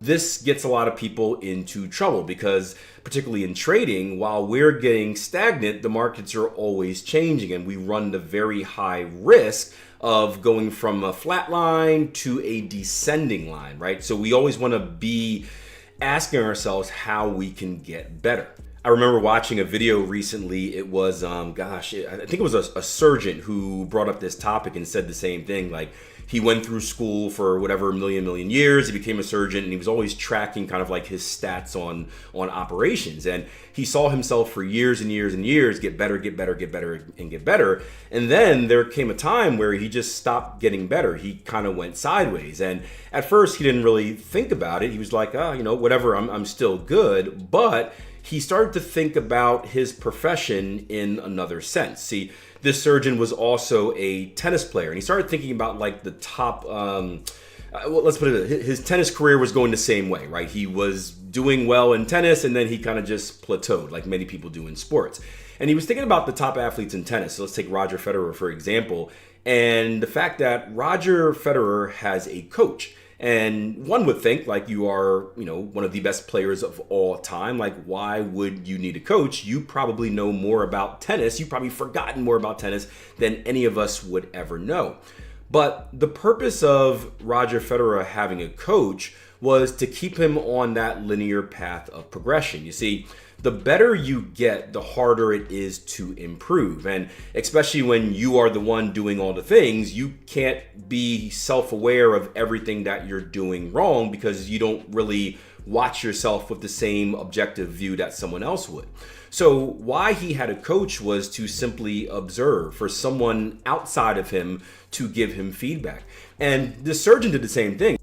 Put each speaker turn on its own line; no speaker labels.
This gets a lot of people into trouble because, particularly in trading, while we're getting stagnant, the markets are always changing, and we run the very high risk of going from a flat line to a descending line, right? So we always want to be asking ourselves how we can get better. I remember watching a video recently. It was, I think it was a surgeon who brought up this topic and said the same thing. Like, he went through school for whatever million years. He became a surgeon, and he was always tracking kind of like his stats on operations. And he saw himself for years and years and years get better, and get better. And then there came a time where he just stopped getting better. He kind of went sideways. And at first, he didn't really think about it. He was like, whatever, I'm still good. But he started to think about his profession in another sense. See, this surgeon was also a tennis player, and he started thinking about like the top, let's put it, his tennis career was going the same way, right? He was doing well in tennis, and then he kind of just plateaued like many people do in sports. And he was thinking about the top athletes in tennis. So let's take Roger Federer, for example, and the fact that Roger Federer has a coach. And one would think, like, you are, one of the best players of all time. Like, why would you need a coach? You probably know more about tennis. You've probably forgotten more about tennis than any of us would ever know. But the purpose of Roger Federer having a coach was to keep him on that linear path of progression. You see, the better you get, the harder it is to improve. And especially when you are the one doing all the things, you can't be self-aware of everything that you're doing wrong because you don't really watch yourself with the same objective view that someone else would. So why he had a coach was to simply observe, for someone outside of him to give him feedback. And the surgeon did the same thing.